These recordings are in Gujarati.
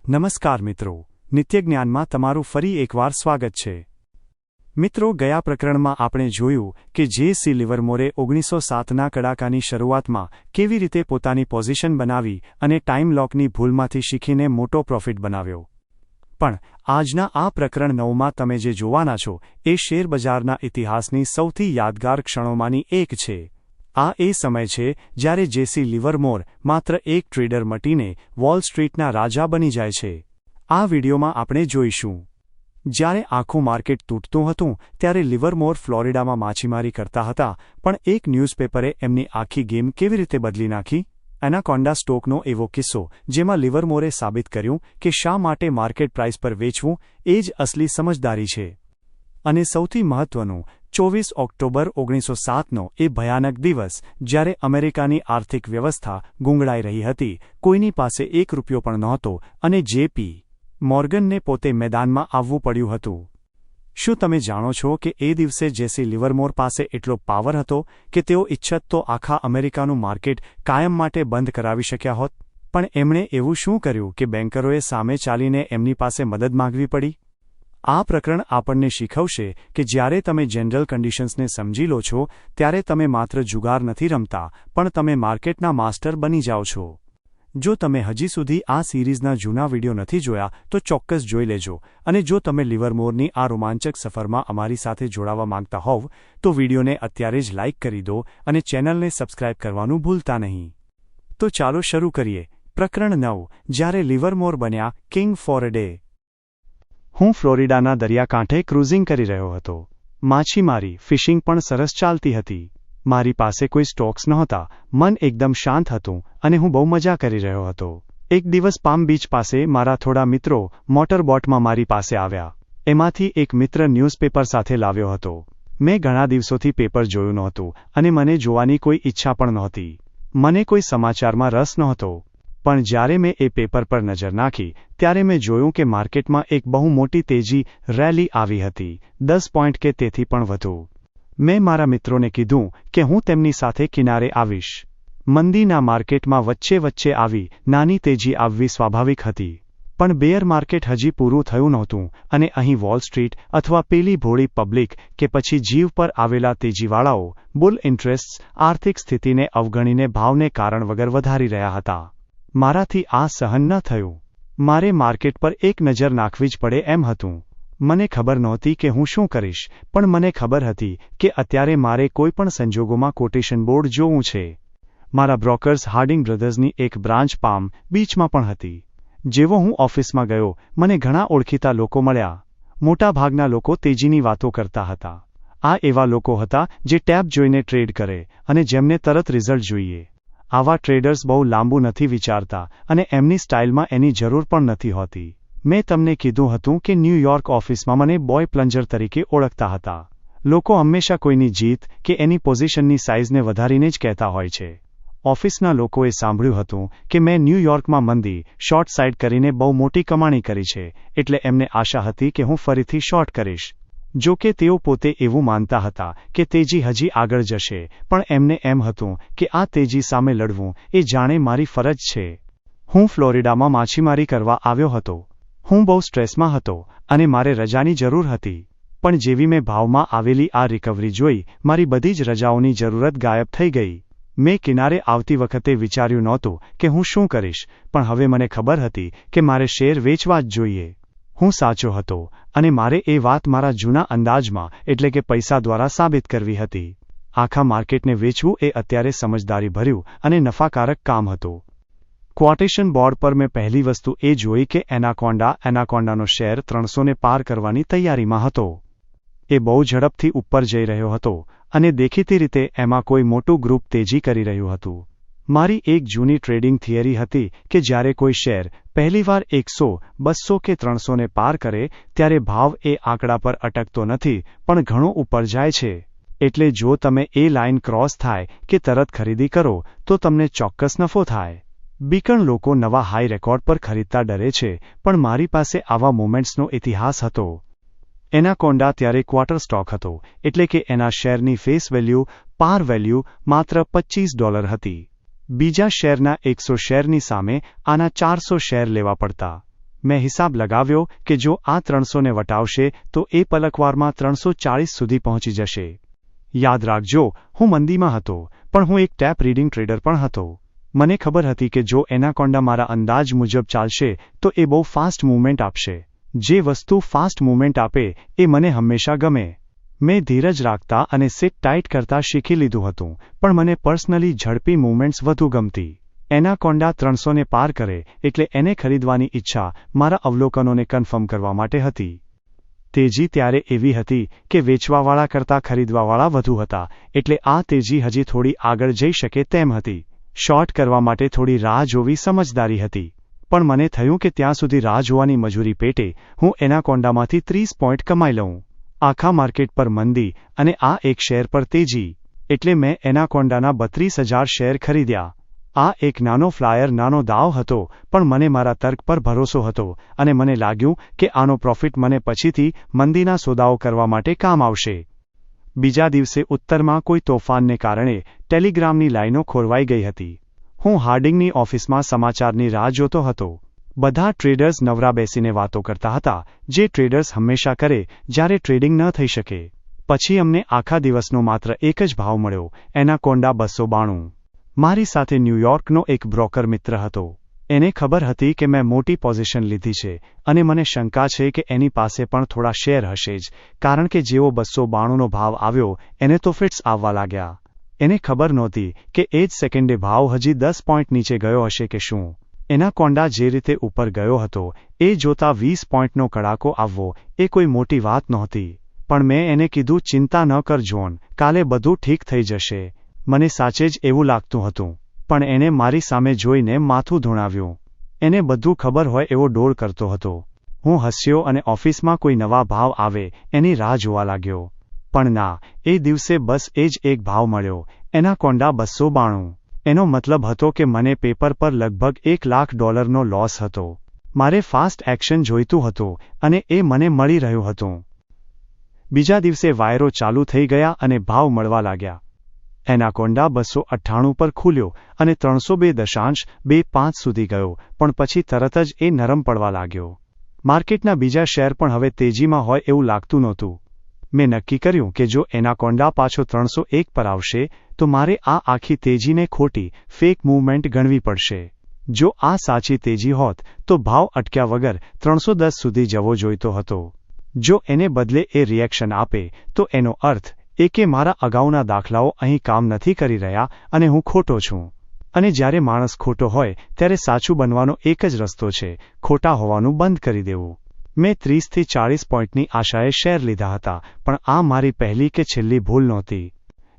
નમસ્કાર મિત્રો, નિત્ય જ્ઞાનમાં તમારું ફરી એકવાર સ્વાગત છે। મિત્રો, ગયા પ્રકરણમાં આપણે જોયું કે જે.સી. લિવરમોરે 1907ના કડાકાની શરૂઆતમાં કેવી રીતે પોતાની પોઝિશન બનાવી અને ટાઈમ લોકની ભૂલમાંથી શીખીને મોટો પ્રોફિટ બનાવ્યો। પણ આજના આ પ્રકરણ 9માં તમે જે જોવાના છો એ શેરબજારના ઇતિહાસની સૌથી યાદગાર ક્ષણોમાંની એક છે। આ એ સમય છે જ્યારે જે.સી. લિવરમોર માત્ર એક ટ્રેડર મટીને વોલ સ્ટ્રીટના રાજા બની જાય છે। આ વિડીયોમાં આપણે જોઈશું જ્યારે આખું માર્કેટ તૂટતું હતું ત્યારે લિવરમોર ફ્લોરિડામાં માછીમારી કરતા હતા, પણ એક ન્યૂઝપેપરે એમની આખી ગેમ કેવી રીતે બદલી નાખી। એનાકોન્ડા સ્ટોકનો એવો કિસ્સો જેમાં લિવરમોરે સાબિત કર્યું કે શા માટે માર્કેટ પ્રાઇસ પર વેચવું એ જ અસલી સમજદારી છે। અને સૌથી મહત્વનું, 24 ઓક્ટોબર 1907નો એ ભયાનક દિવસ જ્યારે અમેરિકાની આર્થિક વ્યવસ્થા ગુંગળાઈ રહી હતી, કોઈની પાસે ₹1 પણ નહોતો અને જે.પી. મોર્ગનને પોતે મેદાનમાં આવવું પડ્યું હતું। શું તમે જાણો છો કે એ દિવસે જે.સી. લિવરમોર પાસે એટલો પાવર હતો કે તેઓ ઇચ્છત તો આખા અમેરિકાનું માર્કેટ કાયમ માટે બંધ કરાવી શક્યા હોત? પણ એમણે એવું શું કર્યું કે બેન્કરોએ સામે ચાલીને એમની પાસે મદદ માંગવી પડી? આ પ્રકરણ આપણને શીખવશે કે જ્યારે તમે જનરલ કન્ડિશન્સને સમજી લો છો ત્યારે તમે માત્ર જુગાર નથી રમતા, પણ તમે માર્કેટના માસ્ટર બની જાઓ છો। જો તમે હજી સુધી આ સિરીઝના જૂના વિડીયો નથી જોયા તો ચોક્કસ જોઈ લેજો, અને જો તમે લિવરમોરની આ રોમાંચક સફરમાં અમારી સાથે જોડાવા માંગતા હોવ તો વિડીયોને અત્યારે જ લાઇક કરી દો અને ચેનલને સબસ્ક્રાઇબ કરવાનું ભૂલતા નહીં। તો ચાલો શરૂ કરીએ। પ્રકરણ 9, જ્યારે લિવરમોર બન્યા કિંગ ફોર અ ડે। હું ફ્લોરિડાના દરિયાકાંઠે ક્રૂઝિંગ કરી રહ્યો હતો। માછીમારી, ફિશિંગ પણ સરસ ચાલતી હતી। મારી પાસે કોઈ સ્ટોક્સ નહોતા, મન એકદમ શાંત હતું અને હું બહુ મજા કરી રહ્યો હતો। એક દિવસ પામ બીચ પાસે મારા થોડા મિત્રો મોટરબોટમાં મારી પાસે આવ્યા। એમાંથી એક મિત્ર ન્યૂઝપેપર સાથે લાવ્યો હતો। મેં ઘણા દિવસોથી પેપર જોયું નહોતું અને મને જોવાની કોઈ ઈચ્છા પણ નહોતી। મને કોઈ સમાચારમાં રસ નહોતો, પણ જ્યારે મેં એ પેપર પર નજર નાખી ત્યારે મેં જોયું કે માર્કેટમાં એક બહુ મોટી તેજી રેલી આવી હતી, 10 પોઈન્ટ કે તેથી પણ વધુ। મેં મારા મિત્રોને કીધું કે હું તેમની સાથે કિનારે આવીશ। મંદીના માર્કેટમાં વચ્ચે વચ્ચે આવી નાની તેજી આવવી સ્વાભાવિક હતી, પણ બેર માર્કેટ હજી પૂરું થયું નહોતું અને અહીં વોલ સ્ટ્રીટ અથવા પેલી ભોળી પબ્લિક કે પછી જીવ પર આવેલા તેજીવાળાઓ બુલ ઇન્ટરેસ્ટ્સ આર્થિક સ્થિતિને અવગણીને ભાવને કારણ વગર વધારી રહ્યા હતા। મારાથી આ સહન ન થયું। મારે માર્કેટ પર એક નજર નાખવી જ પડે એમ હતું। મને ખબર નહોતી કે હું શું કરીશ, પણ મને ખબર હતી કે અત્યારે મારે કોઈ પણ સંજોગોમાં કોટેશન બોર્ડ જોવું છે। મારા બ્રોકર્સ હાર્ડિંગ બ્રધર્સની એક બ્રાન્ચ પામ બીચમાં પણ હતી। જેવો હું ઓફિસમાં ગયો મને ઘણા ઓળખીતા લોકો મળ્યા। મોટાભાગના લોકો તેજીની વાતો કરતા હતા। આ એવા લોકો હતા જે ટેબ જોઈને ટ્રેડ કરે અને જેમને તરત રિઝલ્ટ જોઈએ। આવા ટ્રેડર્સ બહુ લાંબુ નથી વિચારતા અને એમની સ્ટાઇલમાં એની જરૂર પણ નથી હોતી। મેં તમને કીધું હતું કે ન્યૂયોર્ક ઓફિસમાં મને બોય પ્લન્જર તરીકે ઓળખતા હતા। લોકો હંમેશા કોઈની જીત કે એની પોઝિશનની સાઇઝને વધારીને જ કહેતા હોય છે। ઓફિસના લોકોએ સાંભળ્યું હતું કે મેં ન્યૂયોર્કમાં મંદી શોર્ટ સાઇડ કરીને બહુ મોટી કમાણી કરી છે, એટલે એમને આશા હતી કે હું ફરીથી શોર્ટ કરીશ। જો કે તેઓ પોતે એવું માનતા હતા કે તેજી હજી આગળ જશે, પણ એમને એમ હતું કે આ તેજી સામે લડવું એ જાણે મારી ફરજ છે। હું ફ્લોરિડામાં માછીમારી કરવા આવ્યો હતો। હું બહુ સ્ટ્રેસમાં હતો અને મારે રજાની જરૂર હતી, પણ જેવી મેં ભાવમાં આવેલી આ રિકવરી જોઈ મારી બધી જ રજાઓની જરૂરત ગાયબ થઈ ગઈ। મેં કિનારે આવતી વખતે વિચાર્યું નહોતું કે હું શું કરીશ, પણ હવે મને ખબર હતી કે મારે શેર વેચવા જ જોઈએ। હું સાચો હતો અને મારે એ વાત મારા જૂના અંદાજમાં એટલે કે પૈસા દ્વારા સાબિત કરવી હતી। આખા માર્કેટને વેચવું એ અત્યારે સમજદારીભર્યું અને નફાકારક કામ હતું। ક્વોટેશન બોર્ડ પર મેં પહેલી વસ્તુ એ જોઈ કે એનાકોન્ડાનો શેર 300ને પાર કરવાની તૈયારીમાં હતો। એ બહુ ઝડપથી ઉપર જઈ રહ્યો હતો અને દેખીતી રીતે એમાં કોઈ મોટું ગ્રુપ તેજી કરી રહ્યું હતું। મારી એક જૂની ટ્રેડિંગ થિયરી હતી કે જ્યારે કોઈ શેર પહેલીવાર 100, 200 કે 300ને પાર કરે ત્યારે ભાવ એ આંકડા પર અટકતો નથી પણ ઘણો ઉપર જાય છે। એટલે જો તમે એ લાઇન ક્રોસ થાય કે તરત ખરીદી કરો તો તમને ચોક્કસ નફો થાય। બીકણ લોકો નવા હાઈ રેકોર્ડ પર ખરીદતા ડરે છે, પણ મારી પાસે આવા મોમેન્ટ્સનો ઇતિહાસ હતો। એનાકોન્ડા ત્યારે ક્વાર્ટર સ્ટોક હતો, એટલે કે એના શેરની ફેસ વેલ્યુ પાર વેલ્યુ માત્ર $25 હતી। બીજા શેરના 100 શેરની સામે આના 400 શેર લેવા પડતા। મેં હિસાબ લગાવ્યો કે જો આ 300ને વટાવશે તો એ પલકવારમાં 340 સુધી પહોંચી જશે. યાદ રાખજો, હું મંદીમાં હતો, પણ હું એક ટેપ રીડિંગ ટ્રેડર પણ હતો. મને ખબર હતી કે જો એનાકોન્ડા મારા અંદાજ મુજબ ચાલશે તો એ બહુ ફાસ્ટ મૂવમેન્ટ આપશે. જે વસ્તુ ફાસ્ટ મૂવમેન્ટ આપે એ મને હંમેશા ગમે. મેં ધીરજ રાખતા અને સિટ ટાઇટ કરતા શીખી લીધું હતું, પણ મને પર્સનલી ઝડપી મૂવમેન્ટ્સ વધુ ગમતી. એનાકોન્ડા 300ને પાર કરે એટલે એને ખરીદવાની ઈચ્છા મારા અવલોકનોને કન્ફર્મ કરવા માટે હતી. તેજી ત્યારે એવી હતી કે વેચવાવાળા કરતાં ખરીદવાવાળા વધુ હતા, એટલે આ તેજી હજી થોડી આગળ જઈ શકે તેમ હતી. શોર્ટ કરવા માટે થોડી રાહ જોવી સમજદારી હતી, પણ મને થયું કે ત્યાં સુધી રાહ જોવાની મજૂરી પેટે હું એનાકોન્ડામાંથી 30 પોઈન્ટ કમાઈ લઉં. આખા માર્કેટ પર મંદી અને આ એક શેર પર તેજી, એટલે મેં એનાકોન્ડાના 32,000 શેર ખરીદ્યા. આ એક નાનો ફ્લાયર, નાનો દાવ હતો, પણ મને મારા તર્ક પર ભરોસો હતો અને મને લાગ્યું કે આનો પ્રોફિટ મને પછીથી મંદીના સોદાઓ કરવા માટે કામ આવશે. બીજા દિવસે ઉત્તરમાં કોઈ તોફાનને કારણે ટેલિગ્રામની લાઈનો ખોરવાઈ ગઈ હતી. હું હાર્ડિંગની ઓફિસમાં સમાચારની રાહ જોતો હતો. બધા ટ્રેડર્સ નવરા બેસીને વાતો કરતા હતા, જે ટ્રેડર્સ હંમેશા કરે જ્યારે ટ્રેડિંગ ન થઈ શકે. પછી અમને આખા દિવસનો માત્ર એક જ ભાવ મળ્યો, એનાકોન્ડા 292. મારી સાથે ન્યૂયોર્કનો એક બ્રોકર મિત્ર હતો. એને ખબર હતી કે મેં મોટી પોઝિશન લીધી છે અને મને શંકા છે કે એની પાસે પણ થોડા શેર હશે જ, કારણ કે જેવો 292નો ભાવ આવ્યો એને તો ફિટ્સ આવવા લાગ્યા. એને ખબર નહોતી કે એ જ સેકન્ડે ભાવ હજી 10 પોઈન્ટ નીચે ગયો હશે કે શું. એનાકોન્ડા જે રીતે ઉપર ગયો હતો એ જોતા 20 પોઈન્ટનો કડાકો આવવો એ કોઈ મોટી વાત નહોતી. પણ મેં એને કીધું, ચિંતા ન કર જોન, કાલે બધું ઠીક થઈ જશે. મને સાચે જ એવું લાગતું હતું, પણ એને મારી સામે જોઈને માથું ધૂણાવ્યું. એને બધું ખબર હોય એવો ડોળ કરતો હતો. હું હસ્યો અને ઓફિસમાં કોઈ નવા ભાવ આવે એની રાહ જોવા લાગ્યો. પણ ના, એ દિવસે બસ એ જ એક ભાવ મળ્યો, એનાકોન્ડા 292. એનો મતલબ હતો કે મને પેપર પર લગભગ $1 લાખ લોસ હતો. મારે ફાસ્ટ એક્શન જોઈતું હતું અને એ મને મળી રહ્યું હતું. બીજા દિવસે વાયરો ચાલુ થઈ ગયા અને ભાવ મળવા લાગ્યા. એનાકોન્ડા 298 પર ખુલ્યો અને 302.25 સુધી ગયો, પણ પછી તરત જ એ નરમ પડવા લાગ્યો. માર્કેટના બીજા શેર પણ હવે તેજીમાં હોય એવું લાગતું નહોતું. મેં નક્કી કર્યું કે જો એનાકોન્ડા પાછો 301 પર આવશે તો મારે આ આખી તેજીને ખોટી ફેક મૂવમેન્ટ ગણવી પડશે. જો આ સાચી તેજી હોત તો ભાવ અટક્યા વગર 310 સુધી જવો જોઈતો હતો. જો એને બદલે એ રિએક્શન આપે તો એનો અર્થ એ કે મારા અગાઉના દાખલાઓ અહીં કામ નથી કરી રહ્યા અને હું ખોટો છું. અને જ્યારે માણસ ખોટો હોય ત્યારે સાચું બનવાનો એક જ રસ્તો છે, ખોટા હોવાનું બંધ કરી દેવું. મેં 30 થી 40 પોઈન્ટની આશાએ શેર લીધા હતા, પણ આ મારી પહેલી કે છેલ્લી ભૂલ નહોતી.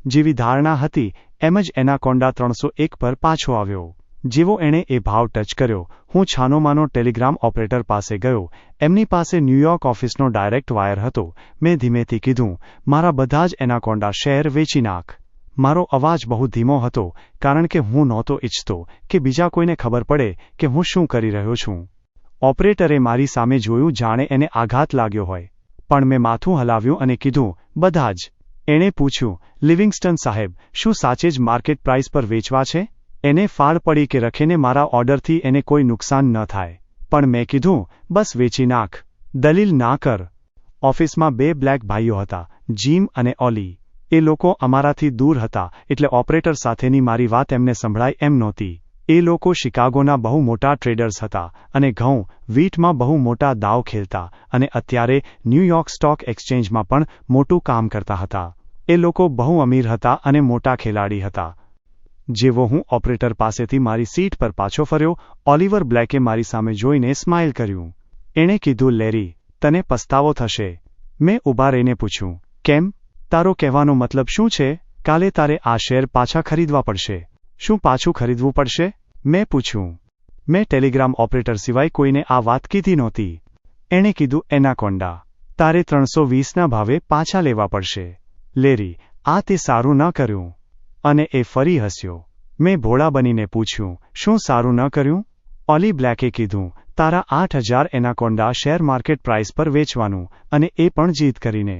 જેવી ધારણા હતી એમ જ એનાકોન્ડા 301 પર પાછો આવ્યો. જેવો એણે એ ભાવ ટચ કર્યો, હું છાનોમાનો ટેલિગ્રામ ઓપરેટર પાસે ગયો. એમની પાસે ન્યૂયોર્ક ઓફિસનો ડાયરેક્ટ વાયર હતો. મેં ધીમેથી કીધું, મારા બધા જ એનાકોન્ડા શેર વેચી નાખ. મારો અવાજ બહુ ધીમો હતો, કારણ કે હું નહોતો ઈચ્છતો કે બીજા કોઈને ખબર પડે કે હું શું કરી રહ્યો છું. ઓપરેટરે મારી સામે જોયું જાણે એને આઘાત લાગ્યો હોય, પણ મેં માથું હલાવ્યું અને કીધું, બધા જ. એણે પૂછ્યું, લિવિંગસ્ટન સાહેબ, શું સાચે જ માર્કેટ પ્રાઇસ પર વેચવા છે? એને ફાળ પડી કે રખેને મારા ઓર્ડરથી એને કોઈ નુકસાન ન થાય. પણ મેં કીધું, બસ વેચી નાખ, દલીલ ના કર. ઓફિસમાં 2 બ્લેક ભાઈઓ હતા, જીમ અને ઓલી. એ લોકો અમારાથી દૂર હતા, એટલે ઓપરેટર સાથેની મારી વાત એમને સંભળાય એમ નહોતી. એ લોકો શિકાગોના બહુ મોટા ટ્રેડર્સ હતા અને ઘઉં, વીટમાં બહુ મોટા દાવ ખેલતા અને અત્યારે ન્યૂયોર્ક સ્ટોક એક્સચેન્જમાં પણ મોટું કામ કરતા હતા. એ લોકો બહુ અમીર હતા અને મોટા ખેલાડી હતા. જેવો હું ઓપરેટર પાસેથી મારી સીટ પર પાછો ફર્યો, ઓલિવર બ્લેકે મારી સામે જોઈને સ્માઇલ કર્યું. એણે કીધું, લેરી, તને પસ્તાવો થશે. મેં ઊભા રહીને પૂછ્યું, કેમ? તારો કહેવાનો મતલબ શું છે? કાલે તારે આ શેર પાછા ખરીદવા પડશે. શું પાછું ખરીદવું પડશે? મેં પૂછ્યું. મેં ટેલિગ્રામ ઓપરેટર સિવાય કોઈને આ વાત કીધી નહોતી. એણે કીધું, એનાકોન્ડા, તારે 320ના ભાવે પાછા લેવા પડશે. લેરી, આ તે સારું ન કર્યું. અને એ ફરી હસ્યો. મેં ભોળા બનીને પૂછ્યું, શું સારું ન કર્યું? ઓલી બ્લેકે કીધું, તારા 8,000 એનાકોન્ડા શેર માર્કેટ પ્રાઇસ પર વેચવાનું, અને એ પણ જીત કરીને.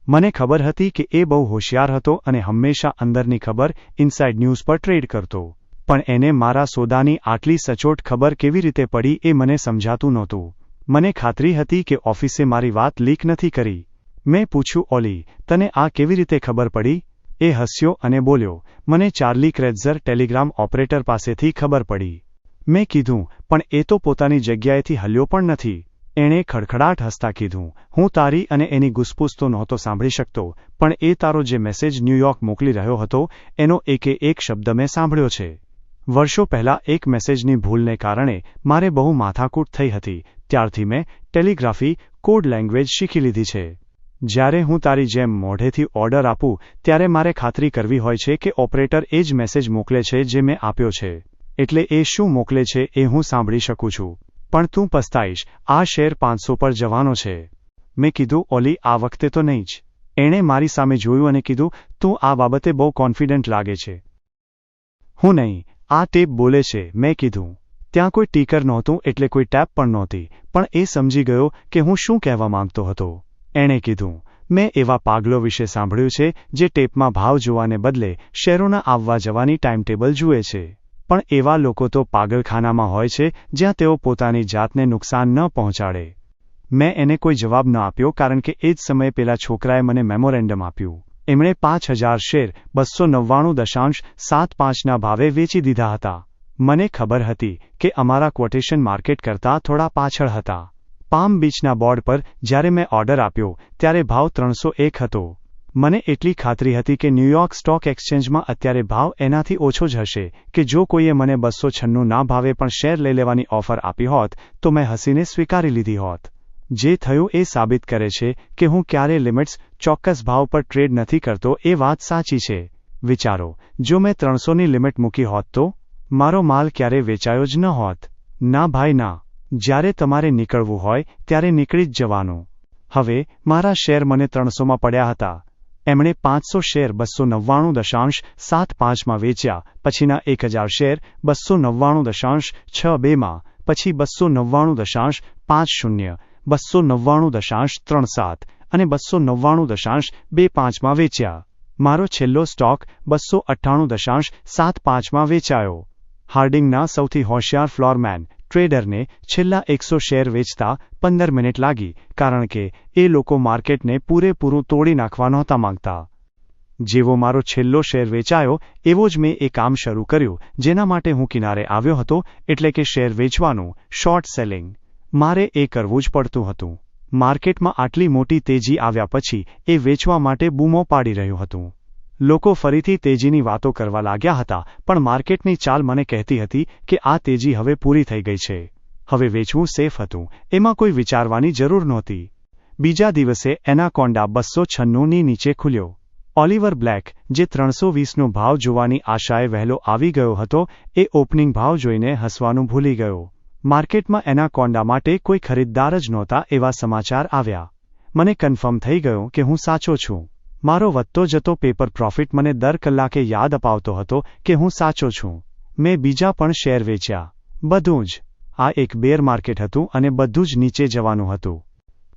મને ખબર હતી કે એ બહુ હોશિયાર હતો અને હંમેશા અંદરની ખબર ઇનસાઇડ ન્યૂઝ પર ટ્રેડ કરતો. પણ એને મારા સોદાની આટલી સચોટ ખબર કેવી રીતે પડી એ મને સમજાતું નહોતું. મને ખાતરી હતી કે ઓફિસે મારી વાત લીક નથી કરી. મેં પૂછ્યું, ઓલી, તને આ કેવી રીતે ખબર પડી? એ હસ્યો અને બોલ્યો, મને ચાર્લી ક્રેટ્ઝર ટેલિગ્રામ ઓપરેટર પાસેથી ખબર પડી. મેં કીધું, પણ એ તો પોતાની જગ્યાએથી હલ્યો પણ નથી. એણે ખડખડાટ હસતા કીધું, હું તારી અને એની ગુસપુસ તો નહોતો સાંભળી શકતો, પણ એ તારો જે મેસેજ ન્યૂયોર્ક મોકલી રહ્યો હતો એનો એકે એક શબ્દ મેં સાંભળ્યો છે. વર્ષો પહેલાં એક મેસેજની ભૂલને કારણે મારે બહુ માથાકૂટ થઈ હતી. ત્યારથી મેં ટેલિગ્રાફી કોડ લેંગ્વેજ શીખી લીધી છે. જ્યારે હું તારી જેમ મોઢેથી ઓર્ડર આપું ત્યારે મારે ખાતરી કરવી હોય છે કે ઓપરેટર એ જ મેસેજ મોકલે છે જે મેં આપ્યો છે. એટલે એ શું મોકલે છે એ હું સાંભળી શકું છું. પણ તું પસ્તાઈશ, આ શેર 500 પર જવાનો છે. મેં કીધું, ઓલી, આ વખતે તો નહીં જ. એણે મારી સામે જોયું અને કીધું, તું આ બાબતે બહુ કોન્ફિડન્ટ લાગે છે. હું નહીં, આ ટેપ બોલે છે, મેં કીધું. ત્યાં કોઈ ટીકર નહોતું એટલે કોઈ ટેપ પણ નહોતી, પણ એ સમજી ગયો કે હું શું કહેવા માંગતો હતો. એણે કીધું, મેં એવા પાગલો વિશે સાંભળ્યું છે જે ટેપમાં ભાવ જોવાને બદલે શેરોના આવવા જવાની ટાઈમટેબલ જુએ છે. પણ એવા લોકો તો પાગલખાનામાં હોય છે જ્યાં તેઓ પોતાની જાતને નુકસાન ન પહોંચાડે. મેં એને કોઈ જવાબ ન આપ્યો કારણ કે એ જ સમયે પેલા છોકરાએ મને મેમોરેન્ડમ આપ્યું. એમણે 5000 શેર 299.75ના ભાવે વેચી દીધા હતા. મને ખબર હતી કે અમારા ક્વોટેશન માર્કેટ કરતાં થોડા પાછળ હતા. પામ બીચના બોર્ડ પર જ્યારે મેં ઓર્ડર આપ્યો ત્યારે ભાવ 301 હતો. મને એટલી ખાતરી હતી કે ન્યૂયોર્ક સ્ટોક એક્સચેન્જમાં અત્યારે ભાવ એનાથી ઓછો જ હશે કે જો કોઈએ મને 296 ના ભાવે પણ શેર લઈ લેવાની ઓફર આપી હોત તો મેં હસીને સ્વીકારી લીધી હોત. જે થયું એ સાબિત કરે છે કે હું ક્યારેય લિમિટ્સ ચોક્કસ ભાવ પર ટ્રેડ નથી કરતો. એ વાત સાચી છે. વિચારો, જો મેં 300ની લિમિટ મૂકી હોત તો મારો માલ ક્યારેય વેચાયો જ ન હોત. ના ભાઈ ના. જ્યારે તમારે નીકળવું હોય ત્યારે નીકળી જ જવાનું. હવે મારા શેર મને 300માં પડ્યા હતા. એમણે 500 શેર 299.75માં વેચ્યા, પછીના 1000 શેર 299.62માં, પછી 299.50, 299.37 અને 299.25માં વેચ્યા. મારો છેલ્લો સ્ટોક 298.75માં વેચાયો. હાર્ડિંગના સૌથી હોશિયાર ફ્લોરમેન ટ્રેડરને છેલ્લા 100 શેર વેચતા 15 મિનિટ લાગી કારણ કે એ લોકો માર્કેટને પૂરેપૂરું તોડી નાખવા નહોતા માંગતા. જેવો મારો છેલ્લો શેર વેચાયો એવો જ મેં એ કામ શરૂ કર્યું જેના માટે હું કિનારે આવ્યો હતો, એટલે કે શેર વેચવાનું, શોર્ટ સેલિંગ. મારે એ કરવું જ પડતું હતું. માર્કેટમાં આટલી મોટી તેજી આવ્યા પછી એ વેચવા માટે બૂમો પાડી રહ્યું હતું. લોકો ફરીથી તેજીની વાતો કરવા લાગ્યા હતા, પણ માર્કેટની ચાલ મને કહેતી હતી કે આ તેજી હવે પૂરી થઈ ગઈ છે. હવે વેચવું સેફ હતું, એમાં કોઈ વિચારવાની જરૂર નહોતી. બીજા દિવસે એનાકોન્ડા 296ની નીચે ખુલ્યો. ઓલિવર બ્લેક, જે 320નો ભાવ જોવાની આશાએ વહેલો આવી ગયો હતો, એ ઓપનિંગ ભાવ જોઈને હસવાનું ભૂલી ગયો. માર્કેટમાં એનાકોન્ડા માટે કોઈ ખરીદદાર જ નહોતા એવા સમાચાર આવ્યા. મને કન્ફર્મ થઈ ગયું કે હું સાચો છું. મારો વધતો જતો પેપર પ્રોફિટ મને દર કલાકે યાદ અપાવતો હતો કે હું સાચો છું. મેં બીજા પણ શેર વેચ્યા. બધું જ. આ એક બેર માર્કેટ હતું અને બધું જ નીચે જવાનું હતું.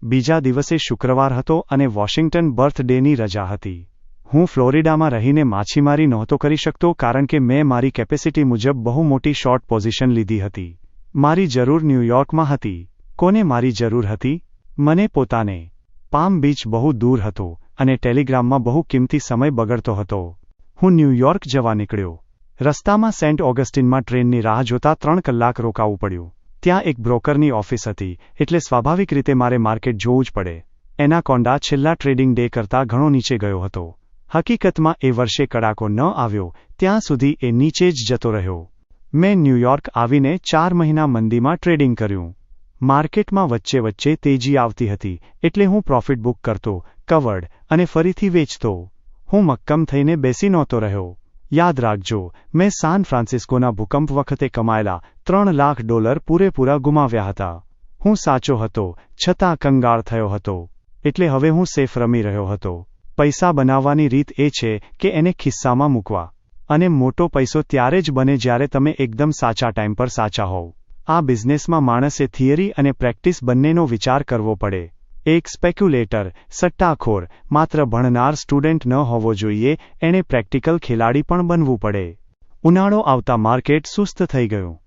બીજા દિવસે શુક્રવાર હતો અને વોશિંગ્ટન બર્થડેની રજા હતી. હું ફ્લોરિડામાં રહીને માછીમારી નહોતો કરી શકતો કારણ કે મેં મારી કેપેસિટી મુજબ બહુ મોટી શોર્ટ પોઝિશન લીધી હતી. મારી જરૂર ન્યૂયોર્કમાં હતી. કોને મારી જરૂર હતી? મને પોતાને. પામ બીચ બહુ દૂર હતો અને ટેલિગ્રામમાં બહુ કિંમતી સમય બગડતો હતો. હું ન્યૂયોર્ક જવા નીકળ્યો. રસ્તામાં સેન્ટ ઓગસ્ટિનમાં ટ્રેનની રાહ જોતા 3 કલાક રોકાવું પડ્યું. ત્યાં એક બ્રોકરની ઓફિસ હતી, એટલે સ્વાભાવિક રીતે મારે માર્કેટ જોવું જ પડે. એનાકોન્ડા છેલ્લા ટ્રેડિંગ ડે કરતાં ઘણો નીચે ગયો હતો. હકીકતમાં એ વર્ષે કડાકો ન આવ્યો ત્યાં સુધી એ નીચે જ જતો રહ્યો. મેં ન્યૂયોર્ક આવીને 4 મહિના મંદીમાં ટ્રેડિંગ કર્યું. માર્કેટમાં વચ્ચે વચ્ચે તેજી આવતી હતી, એટલે હું પ્રોફિટ બુક કરતો, કવર્ડ અને ફરીથી વેચતો. હું મક્કમ થઈને બેસી નહોતો રહ્યો. યાદ રાખજો, મેં સાન ફ્રાન્સિસ્કોના ભૂકંપ વખતે કમાયેલા $3 લાખ પૂરેપૂરા ગુમાવ્યા હતા. હું સાચો હતો, છતાં કંગાળ થયો હતો. એટલે હવે હું સેફ રમી રહ્યો હતો. પૈસા બનાવવાની રીત એ છે કે એને ખિસ્સામાં મૂકવા. અને મોટો પૈસો ત્યારે જ બને જ્યારે તમે એકદમ સાચા ટાઈમ પર સાચા હોવ. આ બિઝનેસમાં માણસે થિયરી અને પ્રેક્ટિસ બંનેનો વિચાર કરવો પડે. એક સ્પેક્યુલેટર, સટ્ટાખોર, માત્ર ભણનાર સ્ટુડન્ટ ન હોવો જોઈએ, એણે પ્રેક્ટિકલ ખેલાડી પણ બનવું પડે. ઉનાળો આવતા માર્કેટ સુસ્ત થઈ ગયું.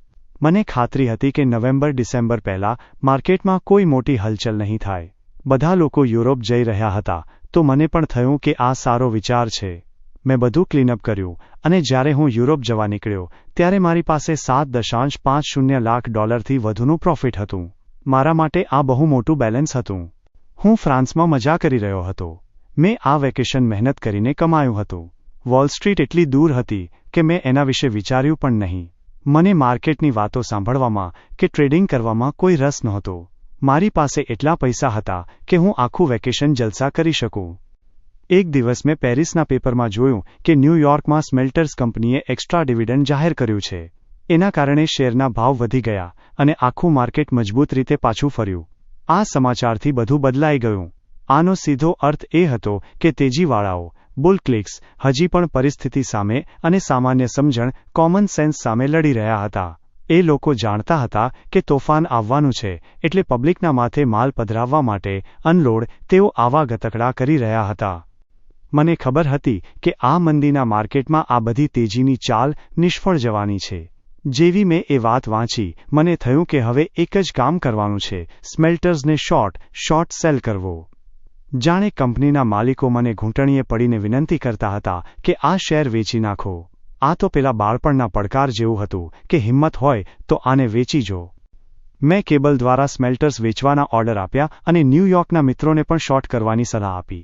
મને ખાતરી હતી કે નવેમ્બર-ડિસેમ્બર પહેલાં માર્કેટમાં કોઈ મોટી હલચલ નહીં થાય. બધા લોકો યુરોપ જઈ રહ્યા હતા, તો મને પણ થયું કે આ સારો વિચાર છે. મેં બધું ક્લીનઅપ કર્યું અને જ્યારે હું યુરોપ જવા નીકળ્યો ત્યારે મારી પાસે $7.50 લાખ વધુનું પ્રોફિટ હતું. મારા માટે આ બહુ મોટું બેલેન્સ હતું. હું ફ્રાન્સમાં મજા કરી રહ્યો હતો. મેં આ વેકેશન મહેનત કરીને કમાયું હતું. વોલ સ્ટ્રીટ એટલી દૂર હતી કે મેં એના વિશે વિચાર્યું પણ નહીં. મને માર્કેટની વાતો સાંભળવામાં કે ટ્રેડિંગ કરવામાં કોઈ રસ નહોતો. મારી પાસે એટલા પૈસા હતા કે હું આખું વેકેશન જલસા કરી શકું. એક દિવસ મેં પેરિસના પેપરમાં જોયું કે ન્યૂયોર્કમાં સ્મેલ્ટર્સ કંપનીએ એક્સ્ટ્રા ડિવિડન્ડ જાહેર કર્યું છે. એના કારણે શેરના ભાવ વધી ગયા અને આખું માર્કેટ મજબૂત રીતે પાછું ફર્યું. આ સમાચારથી બધું બદલાઈ ગયું. આનો સીધો અર્થ એ હતો કે તેજીવાળાઓ બુલ ક્લિક્સ હજી પણ પરિસ્થિતિ સામે અને સામાન્ય સમજણ કોમન સેન્સ સામે લડી રહ્યા હતા. એ લોકો જાણતા હતા કે તોફાન આવવાનું છે, એટલે પબ્લિકના માથે માલ પધરાવવા માટે અનલોડ તેઓ આવા ગતકડા કરી રહ્યા હતા. મને ખબર હતી કે આ મંદીના માર્કેટમાં આ બધી તેજીની ચાલ નિષ્ફળ જવાની છે. જેવી મેં એ વાત વાંચી, મને થયું કે હવે એક જ કામ કરવાનું છે, સ્મેલ્ટર્સને શોર્ટ સેલ કરવો. જાણે કંપનીના માલિકો મને ઘૂંટણીએ પડીને વિનંતી કરતા હતા કે આ શેર વેચી નાખો. આ તો પેલા બાળપણના પડકાર જેવું હતું કે હિંમત હોય તો આને વેચી જો. મેં કેબલ દ્વારા સ્મેલ્ટર્સ વેચવાના ઓર્ડર આપ્યા અને ન્યૂયોર્કના મિત્રોને પણ શોર્ટ કરવાની સલાહ આપી.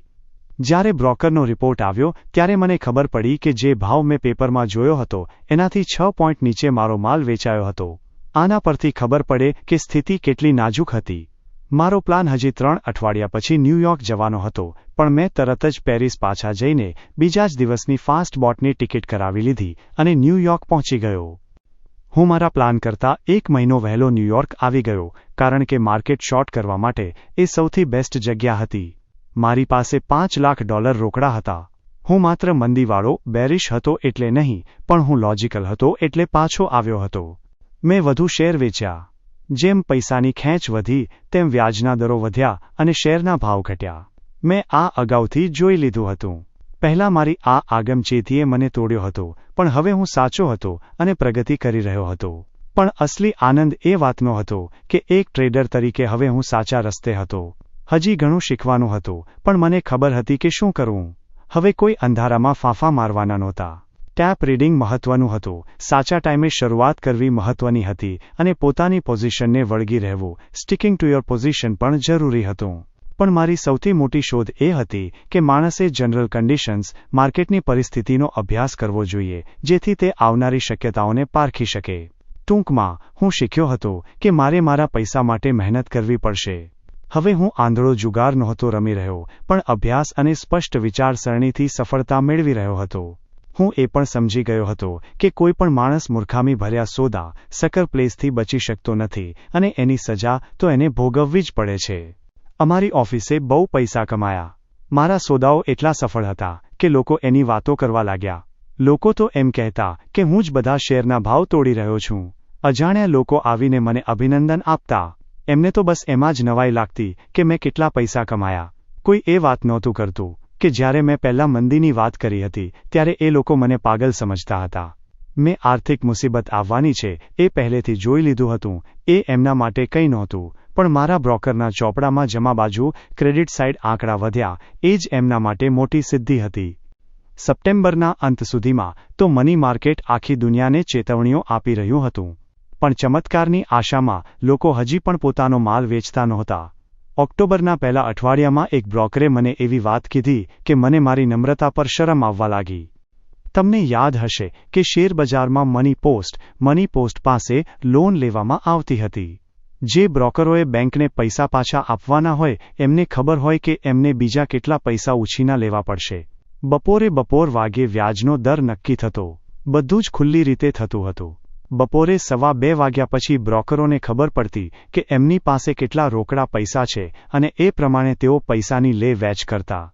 જ્યારે બ્રોકરનો રિપોર્ટ આવ્યો ત્યારે મને ખબર પડી કે જે ભાવ મેં પેપરમાં જોયો હતો એનાથી 6 પોઈન્ટ નીચે મારો માલ વેચાયો હતો. આના પરથી ખબર પડે કે સ્થિતિ કેટલી નાજુક હતી. મારો પ્લાન હજી 3 અઠવાડિયા પછી ન્યૂયોર્ક જવાનો હતો, પણ મેં તરત જ પેરિસ પાછા જઈને બીજા જ દિવસની ફાસ્ટ બોટની ટિકિટ કરાવી લીધી અને ન્યૂયોર્ક પહોંચી ગયો. હું મારા પ્લાન કરતાં 1 મહિનો વહેલો ન્યૂયોર્ક આવી ગયો, કારણ કે માર્કેટ શોર્ટ કરવા માટે એ સૌથી બેસ્ટ જગ્યા હતી. મારી પાસે $5 લાખ રોકડા હતા. હું માત્ર મંદીવાળો બેરિશ હતો એટલે નહીં, પણ હું લોજિકલ હતો એટલે પાછો આવ્યો હતો. મેં વધુ શેર વેચ્યા. જેમ પૈસાની ખેંચ વધી તેમ વ્યાજના દરો વધ્યા અને શેરના ભાવ ઘટ્યા. મેં આ અગાઉથી જોઈ લીધું હતું. પહેલાં મારી આ આગમચેતીએ મને તોડ્યો હતો, પણ હવે હું સાચો હતો અને પ્રગતિ કરી રહ્યો હતો. પણ અસલી આનંદ એ વાતનો હતો કે એક ટ્રેડર તરીકે હવે હું સાચા રસ્તે હતો. હજી ઘણું શીખવાનું હતું, પણ મને ખબર હતી કે શું કરવું. હવે કોઈ અંધારામાં ફાંફા મારવાના નહોતા. ટેપ રીડિંગ મહત્વનું હતું, સાચા ટાઈમે શરૂઆત કરવી મહત્વની હતી અને પોતાની પોઝિશનને વળગી રહેવું, સ્ટિકિંગ ટુ યોર પોઝિશન પણ જરૂરી હતું. પણ મારી સૌથી મોટી શોધ એ હતી કે માણસે જનરલ કન્ડિશન્સ, માર્કેટની પરિસ્થિતિનો અભ્યાસ કરવો જોઈએ, જેથી તે આવનારી શક્યતાઓને પારખી શકે. ટૂંકમાં, હું શીખ્યો હતો કે મારે મારા પૈસા માટે મહેનત કરવી પડશે. હવે હું આંધળો જુગાર નહોતો રમી રહ્યો, પણ અભ્યાસ અને સ્પષ્ટ વિચારસરણીથી સફળતા મેળવી રહ્યો હતો. હું એ પણ સમજી ગયો હતો કે કોઈ પણ માણસ મૂર્ખામી ભર્યા સોદા, સકર પ્લેસથી બચી શકતો નથી અને એની સજા તો એને ભોગવવી જ પડે છે. અમારી ઓફિસે બહુ પૈસા કમાયા. મારા સોદાઓ એટલા સફળ હતા કે લોકો એની વાતો કરવા લાગ્યા. લોકો તો એમ કહેતા કે હું જ બધા શેરના ભાવ તોડી રહ્યો છું. અજાણ્યા લોકો આવીને મને અભિનંદન આપતા. એમને તો બસ એમાં જ નવાઈ લાગતી કે મેં કેટલા પૈસા કમાયા. કોઈ એ વાત નહોતું કરતું કે જ્યારે મેં પહેલા મંદીની વાત કરી હતી ત્યારે એ લોકો મને પાગલ સમજતા હતા. મેં આર્થિક મુસીબત આવવાની છે એ પહેલેથી જોઈ લીધું હતું. એ એમના માટે કંઈ નહોતું, પણ મારા બ્રોકરના ચોપડામાં જમા બાજુ ક્રેડિટ સાઇડ આંકડા વધ્યા એ જ એમના માટે મોટી સિદ્ધિ હતી. સપ્ટેમ્બરના અંત સુધીમાં તો મની માર્કેટ આખી દુનિયાને ચેતવણીઓ આપી રહ્યું હતું. પણ ચમત્કારની આશામાં લોકો હજી પણ પોતાનો માલ વેચતા નહોતા. ઓક્ટોબરના પહેલા અઠવાડિયામાં એક બ્રોકરે મને એવી વાત કીધી કે મને મારી નમ્રતા પર શરમ આવવા લાગી. તમને યાદ હશે કે શેરબજારમાં મની પોસ્ટ પાસે લોન લેવામાં આવતી હતી. જે બ્રોકરોએ બેંકને પૈસા પાછા આપવાના હોય એમને ખબર હોય કે એમને બીજા કેટલા પૈસા ઉછીના લેવા પડશે. બપોર વાગે વ્યાજનો દર નક્કી થતો. બધું જ ખુલ્લી રીતે થતું હતું. બપોરે 1:15 વાગ્યા પછી બ્રોકરોને ખબર પડતી કે એમની પાસે કેટલા રોકડા પૈસા છે અને એ પ્રમાણે તેઓ પૈસાની લે વેચ કરતા.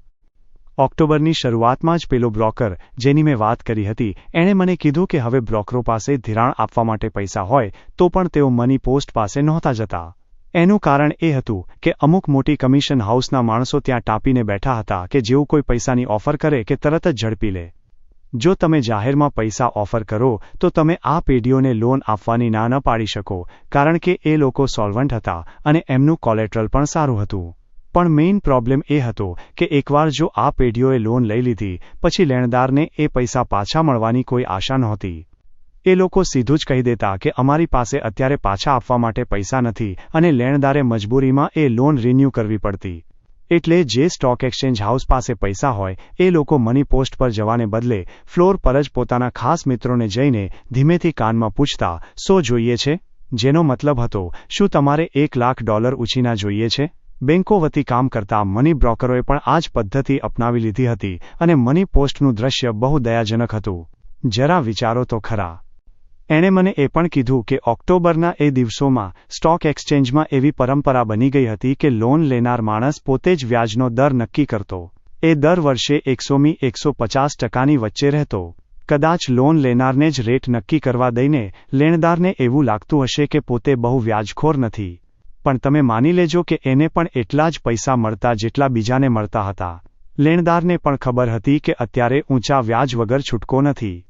ઓક્ટોબરની શરૂઆતમાં જ પેલો બ્રોકર જેની મેં વાત કરી હતી એણે મને કીધું કે હવે બ્રોકરો પાસે ધિરાણ આપવા માટે પૈસા હોય તો પણ તેઓ મની પોસ્ટ પાસે નહોતા જતા. એનું કારણ એ હતું કે અમુક મોટી કમિશન હાઉસના માણસો ત્યાં ટાંપીને બેઠા હતા કે જેવું કોઈ પૈસાની ઓફર કરે કે તરત જ ઝડપી લે. જો તમે જાહેરમાં પૈસા ઓફર કરો તો તમે આ પેઢીઓને લોન આપવાની ના ન પાડી શકો, કારણ કે એ લોકો સોલ્વન્ટ હતા અને એમનું કોલેટરલ પણ સારું હતું. પણ મેઇન પ્રોબ્લેમ એ હતો કે એકવાર જો આ પેઢીઓએ લોન લઈ લીધી પછી લેણદારને એ પૈસા પાછા મળવાની કોઈ આશા નહોતી. એ લોકો સીધું જ કહી દેતા કે અમારી પાસે અત્યારે પાછા આપવા માટે પૈસા નથી, અને લેણદારે મજબૂરીમાં એ લોન રિન્યૂ કરવી પડતી. એટલે જે સ્ટોક એક્સચેન્જ હાઉસ પાસે પૈસા હોય એ લોકો મની પોસ્ટ પર જવાને બદલે ફ્લોર પર જ પોતાના ખાસ મિત્રોને જઈને ધીમેથી કાનમાં પૂછતા, "સો જોઈએ છે?" જેનો મતલબ હતો, "શું તમારે $1,00,000 ઉછીના જોઈએ છે?" બેંકો વતી કામ કરતા મની બ્રોકરોએ પણ આ જ પદ્ધતિ અપનાવી લીધી હતી, અને મની પોસ્ટનું દૃશ્ય બહુ દયાજનક હતું. જરા વિચારો તો ખરા. એણે મને એ પણ કીધું કે ઓક્ટોબરના એ દિવસોમાં સ્ટોક એક્સચેન્જમાં એવી પરંપરા બની ગઈ હતી કે લોન લેનાર માણસ પોતે જ વ્યાજનો દર નક્કી કરતો. એ દર વર્ષે 100મી 150%ની વચ્ચે રહેતો. કદાચ લોન લેનારને જ રેટ નક્કી કરવા દઈને લેણદારને એવું લાગતું હશે કે પોતે બહુ વ્યાજખોર નથી, પણ તમે માની લેજો કે એને પણ એટલા જ પૈસા મળતા જેટલા બીજાને મળતા હતા. લેણદારને પણ ખબર હતી કે અત્યારે ઊંચા વ્યાજ વગર છૂટકો નથી.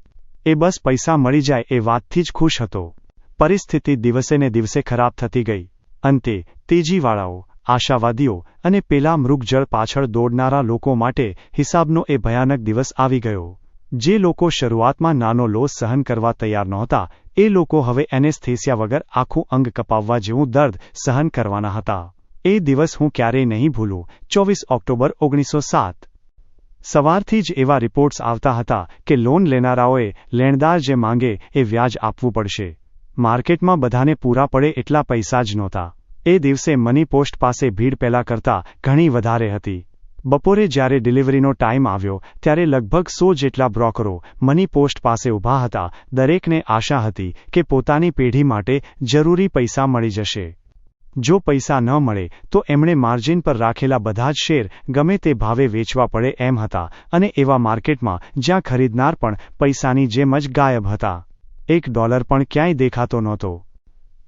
એ બસ પૈસા મળી જાય એ વાતથી જ ખુશ હતો. પરિસ્થિતિ દિવસે ને દિવસે ખરાબ થતી ગઈ. અંતે તેજીવાળાઓ, આશાવાદીઓ અને પેલા મૃગજળ પાછળ દોડનારા લોકો માટે હિસાબનો એ ભયાનક દિવસ આવી ગયો. જે લોકો શરૂઆતમાં નાનો લોસ સહન કરવા તૈયાર નહોતા એ લોકો હવે એનેસ્થેસિયા વગર આખું અંગ કપાવવા જેવું દર્દ સહન કરવાના હતા. એ દિવસ હું ક્યારેય નહીં ભૂલું. 24 ઓક્ટોબર 1907. સવારથી જ એવા રિપોર્ટ્સ આવતા હતા કે લોન લેનારાઓએ લેણદાર જે માંગે એ વ્યાજ આપવું પડશે. માર્કેટમાં બધાને પૂરા પડે એટલા પૈસા જ નહોતા. એ દિવસે મની પોસ્ટ પાસે ભીડ પહેલા કરતાં ઘણી વધારે હતી. બપોરે જ્યારે ડિલિવરીનો ટાઈમ આવ્યો ત્યારે લગભગ 100 જેટલા બ્રોકરો મની પોસ્ટ પાસે ઊભા હતા. દરેકને આશા હતી કે પોતાની પેઢી માટે જરૂરી પૈસા મળી જશે. જો પૈસા ન મળે તો એમણે માર્જિન પર રાખેલા બધા જ શેર ગમે તે ભાવે વેચવા પડે એમ હતા, અને એવા માર્કેટમાં જ્યાં ખરીદનાર પણ પૈસાની જેમ જ ગાયબ હતા. $1 પણ ક્યાંય દેખાતો નહોતો.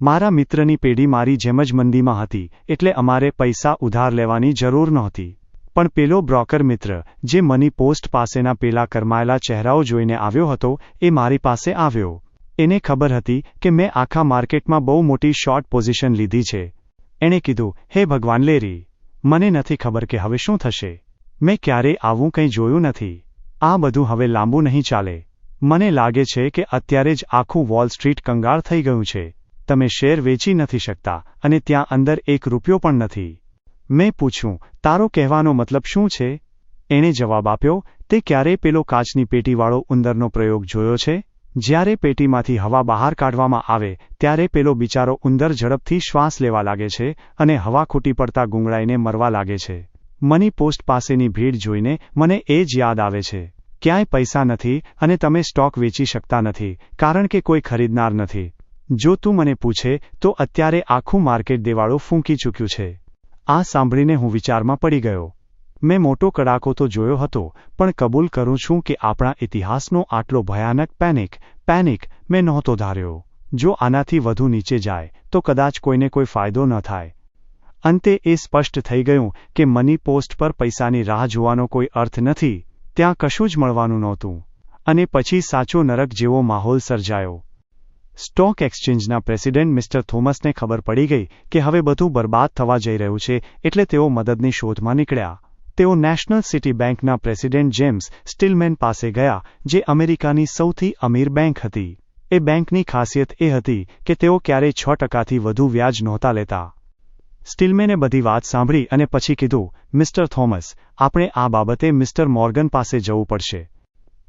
મારા મિત્રની પેઢી મારી જેમ જ મંદીમાં હતી, એટલે અમારે પૈસા ઉધાર લેવાની જરૂર નહોતી. પણ પેલો બ્રોકર મિત્ર જે મની પોસ્ટ પાસેના પેલા કરમાયેલા ચહેરાઓ જોઈને આવ્યો હતો એ મારી પાસે આવ્યો. એને ખબર હતી કે મેં આખા માર્કેટમાં બહુ મોટી શોર્ટ પોઝિશન લીધી છે. એણે કીધું, "હે ભગવાન લેરી, મને નથી ખબર કે હવે શું થશે. મેં ક્યારેય આવું કંઈ જોયું નથી. આ બધું હવે લાંબુ નહીં ચાલે. મને લાગે છે કે અત્યારે જ આખું વોલ સ્ટ્રીટ કંગાળ થઈ ગયું છે. તમે શેર વેચી નથી શકતા અને ત્યાં અંદર $1 પણ નથી." મેં પૂછ્યું, "તારો કહેવાનો મતલબ શું છે?" એણે જવાબ આપ્યો, "તે ક્યારેય પેલો કાચની પેટીવાળો ઉંદરનો પ્રયોગ જોયો છે? જ્યારે પેટીમાંથી હવા બહાર કાઢવામાં આવે ત્યારે પેલો બિચારો ઉંદર ઝડપથી શ્વાસ લેવા લાગે છે અને હવા ખૂટી પડતા ગુંગળાઈને મરવા લાગે છે." મની પોસ્ટ પાસેની ભીડ જોઈને મને એ જ યાદ આવે છે. ક્યાંય પૈસા નથી અને તમે સ્ટોક વેચી શકતા નથી કારણ કે કોઈ ખરીદનાર નથી. જો તું મને પૂછે તો અત્યારે આખું માર્કેટ દેવાળો ફૂંકી ચૂક્યું છે. આ સાંભળીને હું વિચારમાં પડી ગયો. મેં મોટો કડાકો તો જોયો હતો, પણ કબૂલ કરું છું કે આપણા ઇતિહાસનો આટલો ભયાનક પેનિક મેં નહોતો ધાર્યો. જો આનાથી વધુ નીચે જાય તો કદાચ કોઈને કોઈ ફાયદો ન થાય. અંતે એ સ્પષ્ટ થઈ ગયું કે મની પોસ્ટ પર પૈસાની રાહ જોવાનો કોઈ અર્થ નથી. ત્યાં કશું જ મળવાનું નહોતું. અને પછી સાચો નરક જેવો માહોલ સર્જાયો. સ્ટોક એક્સચેન્જના પ્રેસિડેન્ટ મિસ્ટર થોમસને ખબર પડી ગઈ કે હવે બધું બરબાદ થવા જઈ રહ્યું છે, એટલે તેઓ મદદની શોધમાં નીકળ્યા. તેઓ નેશનલ સિટી બેંકના પ્રેસિડેન્ટ જેમ્સ સ્ટિલમેન પાસે ગયા, જે અમેરિકાની સૌથી અમીર બેંક હતી. એ બેંકની ખાસિયત એ હતી કે તેઓ ક્યારેય 6%થી વધુ વ્યાજ નહોતા લેતા. સ્ટિલમેને બધી વાત સાંભળી અને પછી કીધું, "મિસ્ટર થોમસ, આપણે આ બાબતે મિસ્ટર મોર્ગન પાસે જવું પડશે."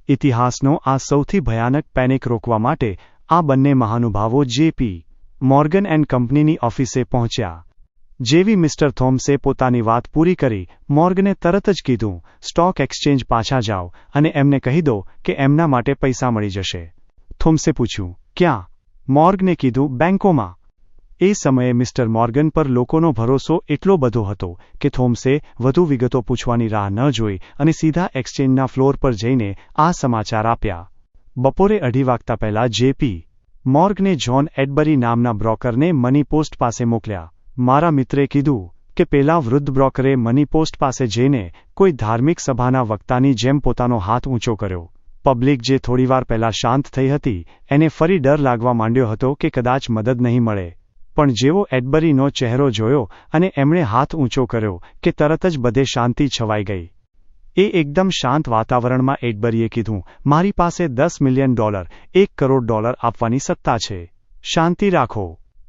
ઇતિહાસનો આ સૌથી ભયાનક પેનિક રોકવા માટે આ બંને મહાનુભાવો JP મોર્ગન એન્ડ કંપનીની ઓફિસે પહોંચ્યા. જેવી મિસ્ટર થોમ્સે પોતાની વાત પૂરી કરી, મોર્ગને તરત જ કીધું, "સ્ટોક એક્સચેન્જ પાછા જાઓ અને એમને કહી દો કે એમના માટે પૈસા મળી જશે." થોમ્સે પૂછ્યું, "ક્યાં?" મોર્ગને કીધું, "બેંકોમાં." એ સમયે મિસ્ટર મોર્ગન પર લોકોનો ભરોસો એટલો બધો હતો કે થોમ્સે વધુ વિગતો પૂછવાની રાહ ન જોઈ અને સીધા એક્સચેન્જના ફ્લોર પર જઈને આ સમાચાર આપ્યા. બપોરે 2:30 વાગતા પહેલા JP મોર્ગને જ્હોન એડબરી નામના બ્રોકરને મની પોસ્ટ પાસે મોકલ્યા. મારા મિત્રે કીધું કે પેલા વૃદ્ધ બ્રોકરે મની પોસ્ટ પાસે જઈને કોઈ ધાર્મિક સભાના વક્તાની જેમ પોતાનો હાથ ઊંચો કર્યો. પબ્લિક જે થોડીવાર પહેલાં શાંત થઈ હતી એને ફરી ડર લાગવા માંડ્યો હતો કે કદાચ મદદ નહીં મળે. પણ જેવો એડબરીનો ચહેરો જોયો અને એમણે હાથ ઊંચો કર્યો કે તરત જ બધે શાંતિ છવાઈ ગઈ. એ એકદમ શાંત વાતાવરણમાં એડબરીએ કીધું, મારી પાસે $10 મિલિયન, $1 કરોડ આપવાની સત્તા છે. શાંતિ રાખો.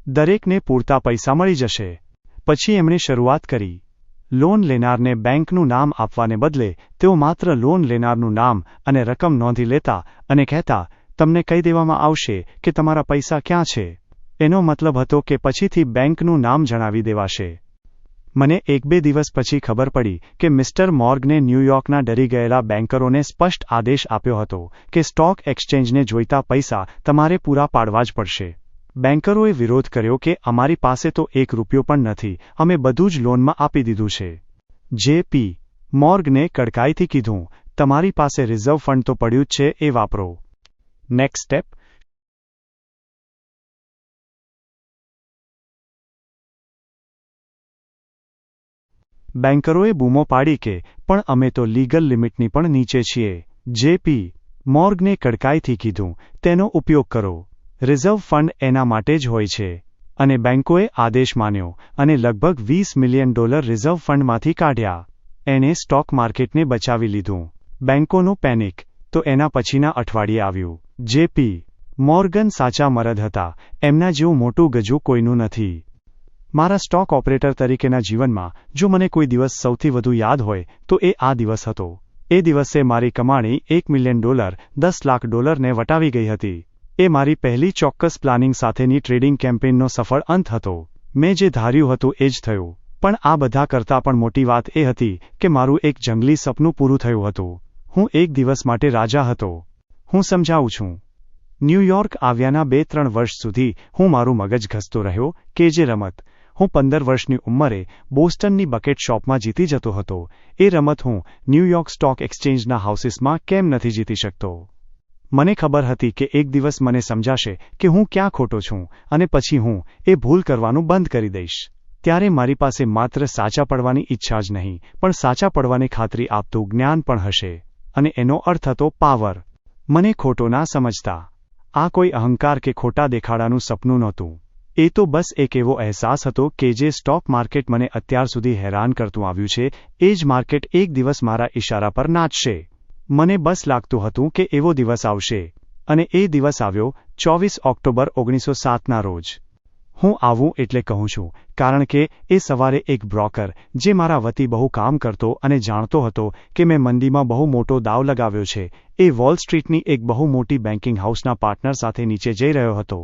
દરેકને પૂરતા પૈસા મળી જશે. પછી એમણે શરૂઆત કરી. લોન લેનારને બેંકનું નામ આપવાને બદલે તેઓ માત્ર લોન લેનારનું નામ અને રકમ નોંધી લેતા અને કહેતા, તમને કહી દેવામાં આવશે કે તમારા પૈસા ક્યાં છે. એનો મતલબ હતો કે પછીથી બેંકનું નામ જણાવી દેવાશે. મને 1-2 દિવસ પછી ખબર પડી કે મિસ્ટર મોર્ગને ન્યૂયોર્કના ડરી ગયેલા બેન્કરોને સ્પષ્ટ આદેશ આપ્યો હતો કે સ્ટોક એક્સચેન્જને જોઈતા પૈસા તમારે પૂરા પાડવા જ પડશે. બેન્કરોએ વિરોધ કર્યો કે અમારી પાસે તો $1 પણ નથી, અમે બધું જ લોનમાં આપી દીધું છે. જે.પી. મોર્ગને કડકાઈથી કીધું, તમારી પાસે રિઝર્વ ફંડ તો પડ્યું જ છે, એ વાપરો. Next step. બેન્કરોએ બૂમો પાડી કે પણ અમે તો લીગલ લિમિટની પણ નીચે છીએ. જે.પી. મોર્ગને કડકાઈથી કીધું, તેનો ઉપયોગ કરો. રિઝર્વ ફંડ એના માટે જ હોય છે. અને બેન્કોએ આદેશ માન્યો અને લગભગ $20 મિલિયન રિઝર્વ ફંડમાંથી કાઢ્યા. એણે સ્ટોક માર્કેટને બચાવી લીધું. બેન્કોનું પેનિક તો એના પછીના અઠવાડિયે આવ્યું. જે.પી. મોર્ગન સાચા મરદ હતા. એમના જેવું મોટું ગજુ કોઈનું નથી. મારા સ્ટોક ઓપરેટર તરીકેના જીવનમાં જો મને કોઈ દિવસ સૌથી વધુ યાદ હોય તો એ આ દિવસ હતો. એ દિવસે મારી કમાણી $1 મિલિયન, $10 લાખ ને વટાવી ગઈ હતી. એ મારી પહેલી ચોક્કસ પ્લાનિંગ સાથેની ટ્રેડિંગ કેમ્પેઇનનો સફળ અંત હતો. મેં જે ધાર્યું હતું એ જ થયું. પણ આ બધા કરતાં પણ મોટી વાત એ હતી કે મારું એક જંગલી સપનું પૂરું થયું હતું. હું એક દિવસ માટે રાજા હતો. હું સમજાવું છું. ન્યૂયોર્ક આવ્યાના 2-3 વર્ષ સુધી હું મારું મગજ ઘસતો રહ્યો કે જે રમત હું 15 વર્ષની ઉંમરે બોસ્ટનની બકેટ શોપમાં જીતી જતો હતો, એ રમત હું ન્યૂયોર્ક સ્ટોક એક્સચેન્જના હાઉસીસમાં કેમ નથી જીતી શકતો. મને ખબર હતી કે એક દિવસ મને સમજાશે કે હું ક્યાં ખોટો છું અને પછી હું એ ભૂલ કરવાનું બંધ કરી દઈશ. ત્યારે મારી પાસે માત્ર સાચા પડવાની ઈચ્છા જ નહીં પણ સાચા પડવાની ખાતરી આપતું જ્ઞાન પણ હશે. અને એનો અર્થ હતો પાવર. મને ખોટો ના સમજતા. આ કોઈ અહંકાર કે ખોટા દેખાડાનું સપનું નહોતું. એ તો બસ એક એવો અહેસાસ હતો કે જે સ્ટોક માર્કેટ મને અત્યાર સુધી હેરાન કરતું આવ્યું છે એ જ માર્કેટ એક દિવસ મારા ઇશારા પર નાચશે. મને બસ લાગતું હતું કે એવો દિવસ આવશે. અને એ દિવસ આવ્યો 24 ઓક્ટોબર 1907ના રોજ. હું આવું એટલે કહું છું કારણ કે એ સવારે એક બ્રોકર જે મારા વતી બહુ કામ કરતો અને જાણતો હતો કે મેં મંદીમાં બહુ મોટો દાવ લગાવ્યો છે, એ વોલ સ્ટ્રીટની એક બહુ મોટી બેન્કિંગ હાઉસના પાર્ટનર સાથે નીચે જઈ રહ્યો હતો.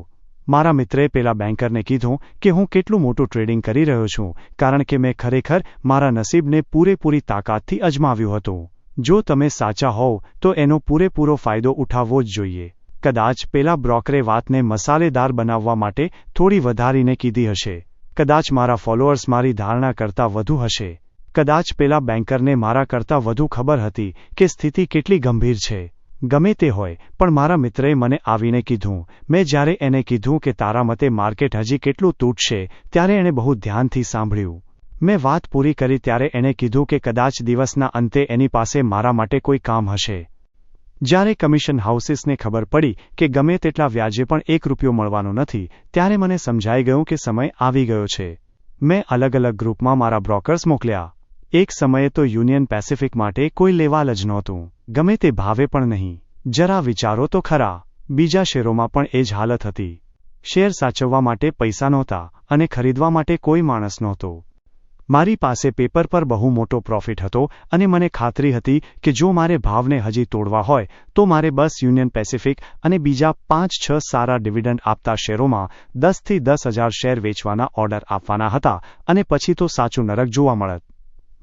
મારા મિત્રે પેલા બેન્કરને કીધું કે હું કેટલું મોટું ટ્રેડિંગ કરી રહ્યો છું કારણ કે મેં ખરેખર મારા નસીબને પૂરેપૂરી તાકાતથી અજમાવ્યું હતું. જો તમે સાચા હોવ તો એનો પૂરેપૂરો ફાયદો ઉઠાવવો જ જોઈએ. કદાચ પેલા બ્રોકરે વાતને મસાલેદાર બનાવવા માટે થોડી વધારીને કીધી હશે. કદાચ મારા ફોલોઅર્સ મારી ધારણા કરતાં વધુ હશે. કદાચ પેલા બેન્કરને મારા કરતાં વધુ ખબર હતી કે સ્થિતિ કેટલી ગંભીર છે. ગમે તે હોય પણ મારા મિત્રએ મને આવીને કીધું. મેં જ્યારે એને કીધું કે તારા મતે માર્કેટ હજી કેટલું તૂટશે ત્યારે એણે બહુ ધ્યાનથી સાંભળ્યું. મેં વાત પૂરી કરી ત્યારે એણે કીધું કે કદાચ દિવસના અંતે એની પાસે મારા માટે કોઈ કામ હશે. જ્યારે કમિશન હાઉસીસને ખબર પડી કે ગમે તેટલા વ્યાજે પણ $1 મળવાનો નથી ત્યારે મને સમજાઈ ગયું કે સમય આવી ગયો છે. મેં અલગ અલગ ગ્રુપમાં મારા બ્રોકર્સ મોકલ્યા. એક સમયે તો યુનિયન પેસિફિક માટે કોઈ લેવાલ જ નહોતું. ગમે તે ભાવે પણ નહીં. જરા વિચારો તો ખરા. બીજા શેરોમાં પણ એ જ હાલત હતી. શેર સાચવવા માટે પૈસા નહોતા અને ખરીદવા માટે કોઈ માણસ નહોતો. મારી પાસે પેપર પર બહુ મોટો પ્રોફિટ હતો અને મને ખાતરી હતી કે જો મારે ભાવને હજી તોડવા હોય તો મારે બસ યુનિયન પેસિફિક અને બીજા 5-6 સારા ડિવિડન્ડ આપતા શેરોમાં 10થી 10,000 શેર વેચવાના ઓર્ડર આપવાના હતા અને પછી તો સાચું નરક જોવા મળત.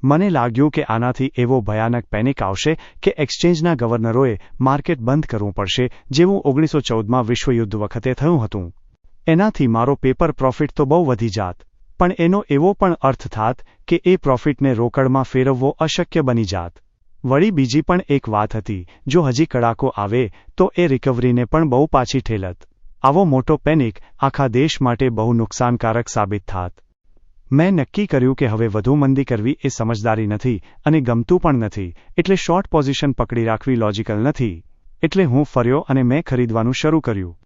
મને લાગ્યું કે આનાથી એવો ભયાનક પેનિક આવશે કે એક્સચેન્જના ગવર્નરોએ માર્કેટ બંધ કરવું પડશે જેવું 1914માં વિશ્વયુદ્ધ વખતે થયું હતું. એનાથી મારો પેપર પ્રોફિટ તો બહુ વધી જાત. પણ એનો એવો પણ અર્થ થાત કે એ પ્રોફિટને રોકડમાં ફેરવવો અશક્ય બની જાત. વળી બીજી પણ એક વાત હતી, જો હજી કડાકો આવે તો એ રિકવરીને પણ બહુ પાછી ઠેલત. આવો મોટો પેનિક આખા દેશ માટે બહુ નુકસાનકારક સાબિત થાત. મેં નક્કી કર્યું કે હવે વધુ મંદી કરવી એ સમજદારી નથી અને ગમતું પણ નથી, એટલે શોર્ટ પોઝિશન પકડી રાખવી લોજિકલ નથી. એટલે હું ફર્યો અને મેં ખરીદવાનું શરૂ કર્યું.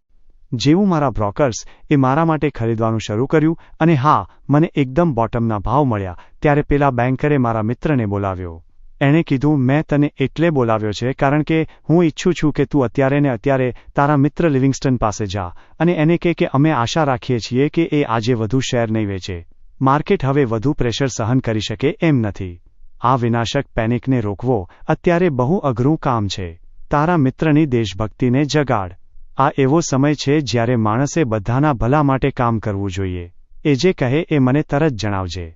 જેવું મારા બ્રોકર્સ મારા માટે ખરીદવાનું શરૂ કર્યું અને હા, મને એકદમ બોટમના ભાવ મળ્યા, ત્યારે પેલા બેન્કરે મારા મિત્રને બોલાવ્યો. એણે કીધું, મેં તને એટલે બોલાવ્યો છે કારણ કે હું ઈચ્છું છું કે તું અત્યારે ને અત્યારે તારા મિત્ર લિવિંગસ્ટન પાસે જા અને એને કહે કે અમે આશા રાખીએ છીએ કે એ આજે વધુ શેર નહીં વેચે. માર્કેટ હવે વધુ પ્રેશર સહન કરી શકે એમ નથી. આ વિનાશક પેનિકને રોકવો અત્યારે બહુ અઘરું કામ છે. તારા મિત્રની દેશભક્તિને જગાડ. આ એવો સમય છે જ્યારે માણસે બધાના ભલા માટે કામ કરવું જોઈએ. એ જે કહે એ મને તરત જણાવજે.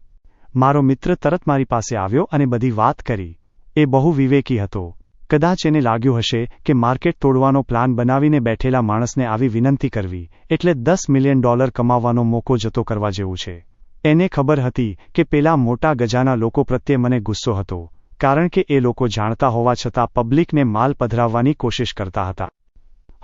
મારો મિત્ર તરત મારી પાસે આવ્યો અને બધી વાત કરી. એ બહુ વિવેકી હતો. કદાચ એને લાગ્યું હશે કે માર્કેટ તોડવાનો પ્લાન બનાવીને બેઠેલા માણસને આવી વિનંતી કરવી એટલે $10 મિલિયન કમાવવાનો મોકો જતો કરવા જેવું છે. એને ખબર હતી કે પેલા મોટા ગજાના લોકો પ્રત્યે મને ગુસ્સો હતો, કારણ કે એ લોકો જાણતા હોવા છતાં પબ્લિકને માલ પધરાવવાની કોશિશ કરતા હતા.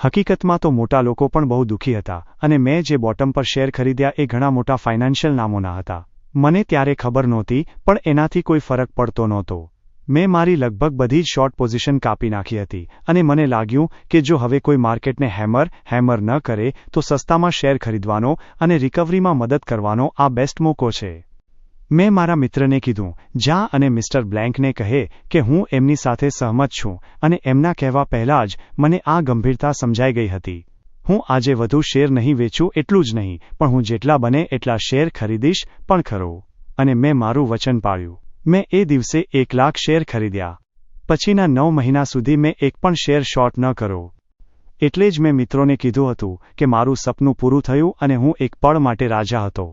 હકીકતમાં તો મોટા લોકો પણ બહુ દુઃખી હતા અને મેં જે બોટમ પર શેર ખરીદ્યા એ ઘણા મોટા ફાઇનાન્શિયલ નામોના હતા. મને ત્યારે ખબર નહોતી, પણ એનાથી કોઈ ફરક પડતો નહોતો. મેં મારી લગભગ બધી જ શોર્ટ પોઝિશન કાપી નાખી હતી અને મને લાગ્યું કે જો હવે કોઈ માર્કેટને હેમર ન કરે તો સસ્તામાં શેર ખરીદવાનો અને રિકવરીમાં મદદ કરવાનો આ બેસ્ટ મોકો છે. મેં મારા મિત્રને કીધું, જા અને મિસ્ટર બ્લેન્કને કહે કે હું એમની સાથે સહમત છું અને એમના કહેવા પહેલાં જ મને આ ગંભીરતા સમજાઈ ગઈ હતી. હું આજે વધુ શેર નહીં વેચું એટલું જ નહીં, પણ હું જેટલા બને એટલા શેર ખરીદીશ પણ ખરો. અને મેં મારું વચન પાળ્યું. મેં એ દિવસે 1 લાખ શેર ખરીદ્યા. પછીના 9 મહિના સુધી મેં એક પણ શેર શોર્ટ ન કર્યો. એટલે જ મેં મિત્રોને કીધું હતું કે મારું સપનું પૂરું થયું અને હું એક પળ માટે રાજા હતો.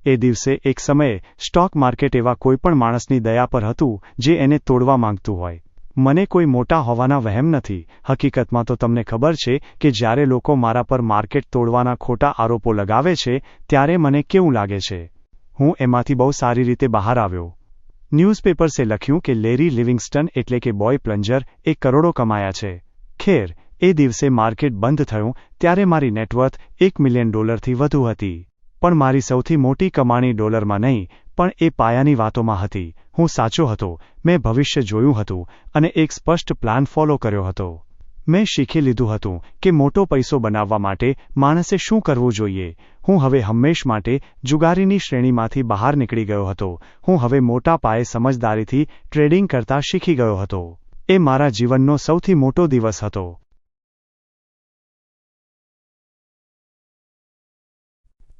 એ દિવસે એક સમયે સ્ટોક માર્કેટ એવા કોઈપણ માણસની દયા પર હતું જે એને તોડવા માંગતું હોય. મને કોઈ મોટા હોવાના વહેમ નથી. હકીકતમાં તો તમને ખબર છે કે જ્યારે લોકો મારા પર માર્કેટ તોડવાના ખોટા આરોપો લગાવે છે ત્યારે મને કેવું લાગે છે. હું એમાંથી બહુ સારી રીતે બહાર આવ્યો. ન્યૂઝપેપર્સે લખ્યું કે લેરી લિવિંગસ્ટન એટલે કે બોય પ્લન્જર કરોડો કમાયા છે. ખેર, એ દિવસે માર્કેટ બંધ થયું ત્યારે મારી નેટવર્થ $1 મિલિયન વધુ હતી. પણ મારી સૌથી મોટી કમાણી ડોલરમાં નહીં, પણ એ પાયાની વાતોમાં હતી. હું સાચો હતો. મેં ભવિષ્ય જોયું હતું અને એક સ્પષ્ટ પ્લાન ફોલો કર્યો હતો. મેં શીખી લીધું હતું કે મોટો પૈસો બનાવવા માટે માણસે શું કરવું જોઈએ. હું હવે હંમેશ માટે જુગારીની શ્રેણીમાંથી બહાર નીકળી ગયો હતો. હું હવે મોટા પાયે સમજદારીથી ટ્રેડિંગ કરતા શીખી ગયો હતો. એ મારા જીવનનો સૌથી મોટો દિવસ હતો.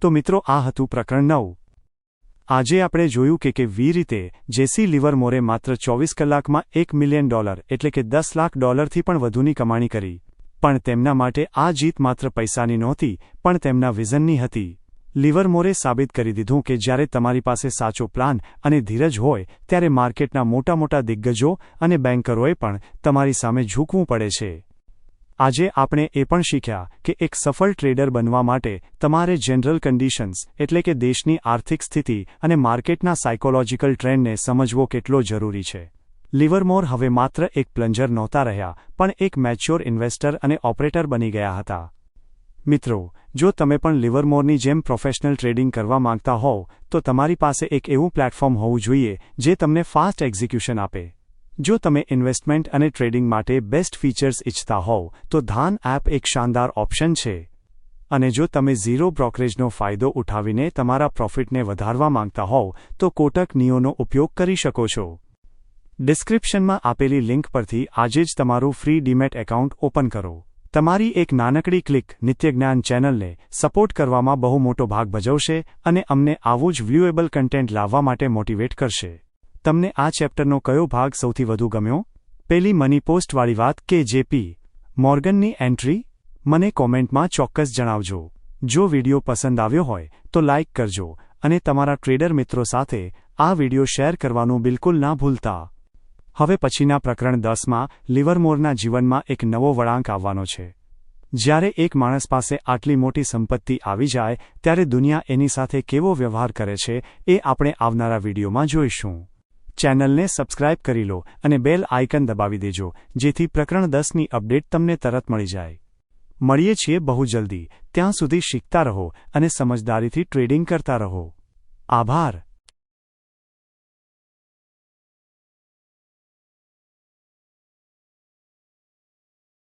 તો મિત્રો, આ હતું પ્રકરણ 9. આજે આપણે જોયું કે કેવી રીતે જેસી લિવરમોરે માત્ર 24 કલાકમાં $1 મિલિયન એટલે કે $10 લાખ પણ વધુની કમાણી કરી. પણ તેમના માટે આ જીત માત્ર પૈસાની નહોતી, પણ તેમના વિઝનની હતી. લિવરમોરે સાબિત કરી દીધું કે જ્યારે તમારી પાસે સાચો પ્લાન અને ધીરજ હોય ત્યારે માર્કેટના મોટા દિગ્ગજો અને બેન્કરોએ પણ તમારી સામે ઝૂકવું પડે છે. આજે આપણે એ પણ શીખ્યા કે એક સફળ ટ્રેડર બનવા માટે તમારે જનરલ કન્ડિશન્સ એટલે કે દેશની આર્થિક સ્થિતિ અને માર્કેટના સાયકોલોજીકલ ટ્રેન્ડને સમજવો કેટલો જરૂરી છે. લિવરમોર હવે માત્ર એક પ્લન્જર નહોતા રહ્યા, પણ એક મેચ્યોર ઇન્વેસ્ટર અને ઓપરેટર બની ગયા હતા. મિત્રો, જો તમે પણ લિવરમોરની જેમ પ્રોફેશનલ ટ્રેડિંગ કરવા માંગતા હોવ તો તમારી પાસે એક એવું પ્લેટફોર્મ હોવું જોઈએ જે તમને ફાસ્ટ એક્ઝિક્યુશન આપે. જો તમે ઇન્વેસ્ટમેન્ટ અને ટ્રેડિંગ માટે બેસ્ટ ફીચર્સ ઈચ્છતા હોવ તો ધાન એપ એક શાનદાર ઓપ્શન છે. અને જો તમે ઝીરો બ્રોકરેજનો ફાયદો ઉઠાવીને તમારા પ્રોફિટને વધારવા માંગતા હોવ તો કોટક નિયોનો ઉપયોગ કરી શકો છો. ડિસ્ક્રિપ્શનમાં આપેલી લિંક પરથી આજે જ તમારું ફ્રી ડીમેટ એકાઉન્ટ ઓપન કરો. તમારી એક નાનકડી ક્લિક નિત્યજ્ઞાન ચેનલને સપોર્ટ કરવામાં બહુ મોટો ભાગ ભજવશે અને અમને આવું જ વ્યૂએબલ કન્ટેન્ટ લાવવા માટે મોટિવેટ કરશે. તમને આ ચેપ્ટરનો કયો ભાગ સૌથી વધુ ગમ્યો? પેલી મની પોસ્ટવાળી વાત કે જેપી મોર્ગનની એન્ટ્રી? મને કોમેન્ટમાં ચોક્કસ જણાવજો. જો વિડિયો પસંદ આવ્યો હોય તો લાઇક કરજો અને તમારા ટ્રેડર મિત્રો સાથે આ વિડિયો શેર કરવાનું બિલકુલ ના ભૂલતા. હવે પછીના પ્રકરણ 10માં લિવરમોરના જીવનમાં એક નવો વળાંક આવવાનો છે. જ્યારે એક માણસ પાસે આટલી મોટી સંપત્તિ આવી જાય ત્યારે દુનિયા એની સાથે કેવો વ્યવહાર કરે છે એ આપણે આવનારા વિડિયોમાં જોઈશું. ચેનલને સબસ્ક્રાઇબ કરી લો અને બેલ આઇકન દબાવી દેજો જેથી પ્રકરણ 10ની અપડેટ તમને તરત મળી જાય. મળીએ છીએ બહુ જલ્દી. ત્યાં સુધી શીખતા રહો અને સમજદારીથી ટ્રેડિંગ કરતા રહો. આભાર.